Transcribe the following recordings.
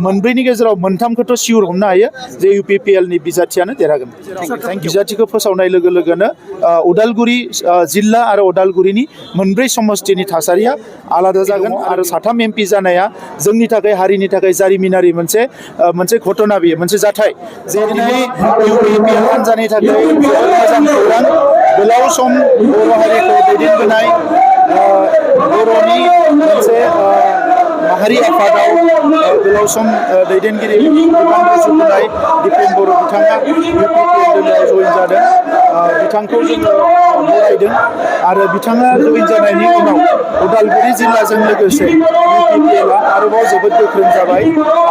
मोनब्रैनि गेजेराव मोनथामखौथ' सिउर हमनो हायो जे UPPL नि बिजाथियानो देरहागोन। बिजाथिखौ फोसावनाय लोगो लोगोनो उदालगुरि जिल्ला आरो उदालगुरिनि मोनब्रै समष्टिनि थासारिया आलादा जागोन आरो साथाम MP जानाया जोंनि थाखाय हारिनि थाखाय जारिमिनारि मोनसे घटना बियो मोनसे जाथाय जे दिनै UPPL हान्जानि थाखाय जोबोद मोजां खौरां गोलाव सम बर' हारिखौ दैदेनबोनाय बर'नि मोनसे माहारि आफादाव गोलाव सम दैदेनगिरि बिबान रुजुबोनाय दिपेन बर' बिथाङा UPPL दोलोआव जइन जादों। बिथांखौ जोङो बरायदों आरो बिथाङा जइन जानायनि उनाव उदालगुरि जिल्लाजों लोगोसे UPPL आरोबाव जोबोद गोख्रों जाबाय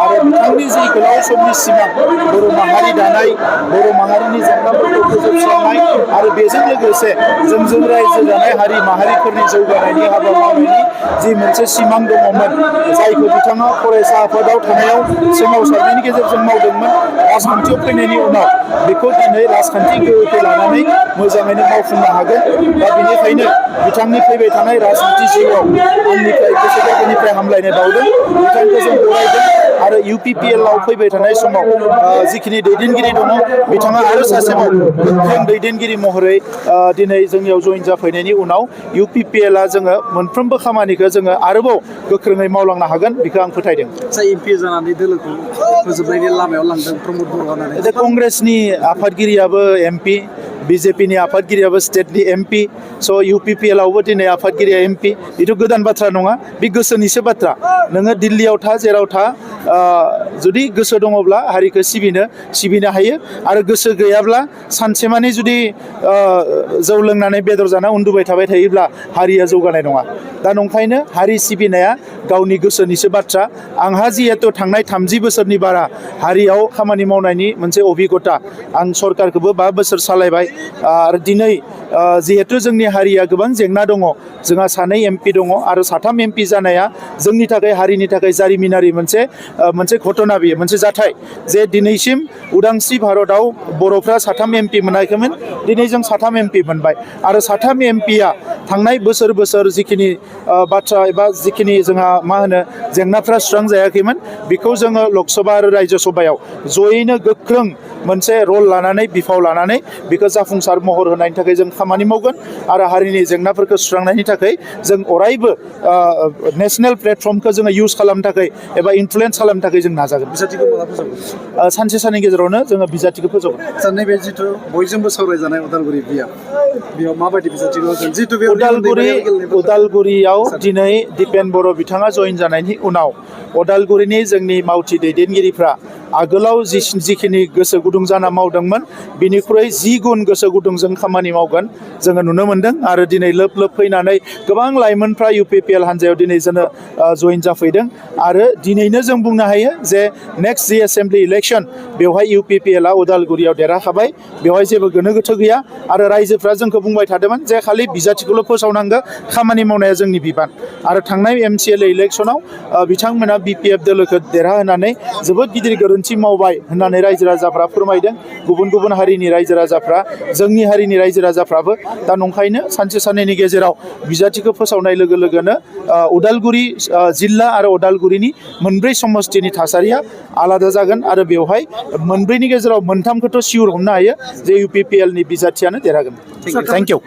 आरो बिथांनि जि गोलाव समनि सिमां बर' माहारि दानाय बर' माहारिनि जेंनाफोरखौ फोजोबस्रांनाय आरो बेजों लोगोसे जोंजों रायजो जानाय हारि माहारिफोरनि जौगानायनि हाबा मावनायनि जि मोनसे सिमां दङमोन जायखौ बिथाङा फरायसा आफादाव थानायाव सोमावसारनायनि गेजेरजों मावदोंमोन राजखान्थियाव फैनायनि उनाव बेखौ दिनै राजखान्थि गोहोखौ लानानै मोजाङैनो मावफुंनो हागोन। दा बेनिखायनो बिथांनि फैबाय थानाय राजखान्थि जिउआव आंनिफ्राय गोसो गोरबोनिफ्राय हामलायनाय बावदों। बिथांखौ जों बरायदों आरो UPPL आव फैबाय थानाय समाव जिखिनि दैदेनगिरि दङ बिथाङा आरो सासेबाव गोख्रों दैदेनगिरि महरै दिनै जोंनियाव जइन जाफैनायनि उनाव UPPL जोङो मोनफ्रोमबो खामानिखौ जोङो आरोबाव गोख्रोङै मावलांनो हागोन बेखौ आं फोथायदों। MP जानानै दोलोखौ फोजोबनायनि लामायाव लांदों प्रमद बर' होननानै कंग्रेसनि आफादगिरियाबो MP BJP नि आफादगिरियाबो स्टेटनि MP स' UPPL आवबो दिनै आफादगिरिया MP बेथ' गोदान बाथ्रा नङा बे गोसोनिसो बाथ्रा नोङो दिल्लीयाव था जेराव था जुदि गोसो दङब्ला हारिखौ सिबिनो हायो आरो गोसो गैयाब्ला सानसेमानि जुदि जौ लोंनानै बेदर जाना उन्दुबाय थाबाय थायोब्ला हारिया जौगानाय नङा। दा नंखायनो हारि सिबिनाया गावनि गोसोनिसो बाथ्रा आंहा जिहेतु थांनाय 30 बोसोरनि बारा हारियाव खामानि मावनायनि मोनसे अभिगता आं सरकारखौबो 5 बोसोर सालायबाय आरो दिनै जिहेतु जोंनि हारिया गोबां जेंना दङ जोंहा 2 MP दङ आरो 3 MP जानाया जोंनि थाखाय हारिनि थाखाय जारिमिनारि मोनसे घटना बियो मोनसे जाथाय जे दिनैसिम उदांस्रि भारतआव बर'फ्रा 3 MP मोनाखैमोन दिनै जों 3 MP मोनबाय आरो 3 MPया थांनाय बोसोर जिखिनि बाथ्रा एबा जिखिनि जोंहा मा होनो जेंनाफ्रा सुस्रांजायाखैमोन बेखौ जोङो लकसभा आरो राज्य सभायाव जयैनो गोख्रों मोनसे रल लानानै बिफाव लानानै बेखौ जाफुंसार महर होनायनि थाखाय जों खामानि मावगोन आरो हारिनि जेंनाफोरखौ सुस्रांनायनि थाखाय जों अरायबो नेशनेल प्लेटफर्मखौ जोङो इउज खालामनो थाखाय एबा इनफ्लुयेन्स खालामनो थाखाय जों नाजागोन। बिजाथिखौ माला फोजोबगोन? सानसे साननि गेजेरावनो जोङो बिजाथिखौ फोजोबगोन। नैबे जिथु बयजोंबो सावरायजानाय उदालगुरि बेयाव माबायदि बिजाथिखौ जिथु बे उदालगुरियाव दिनै दिपेन बर' बिथाङा जइन जानायनि उनाव उदालगुरिनि जोंनि मावथि दैदेनगिरिफ्रा आगोलाव जिखिनि गोसो गुदुं जाना मावदोंमोन बिनिख्रुइ 10 गुन गोसो गुदुंजों खामानि मावगोन जोङो नुनो मोन्दों आरो दिनै लोब फैनानै गोबां लाइमोनफ्रा UPPL हान्जायाव दिनै जोङो जइन जाफैदों आरो दिनैनो जों बुंनो हायो जे नेक्स्ट जि एसेम्बलि इलेक्सन बेवहाय UPPL उदालगुरियाव देरहाखाबाय बेवहाय जेबो गोनो गोथो गैया आरो रायजोफ्रा जोंखौ बुंबाय थादोंमोन जे खालि बिजाथिखौल' फोसावनांगौ खामानि मावनाया जोंनि बिबान आरो थांनाय MCLA इलेक्सनाव बिथांमोना BPF दोलोखौ देरहाहोनानै जोबोद गिदिर गोरोन्थि मावबाय होननानै रायजो राजाफ्रा फोरमायदों गुबुन हारिनि रायजो राजाफ्रा जोंनि हारिनि रायजो राजाफ्राबो दा नंखायनो सानसे साननैनि गेजेराव बिजाथिखौ फोसावनाय लोगो लोगोनो उदालगुरि जिल्ला आरो उदालगुरिनि मोनब्रै समष्टिनि थासारिया आलादा जागोन आरो बेवहाय मोनब्रैनि गेजेराव मोनथामखौथ' सिउर हमनो हायो जे UPPL नि बिजाथियानो देरहागोन। Thank you.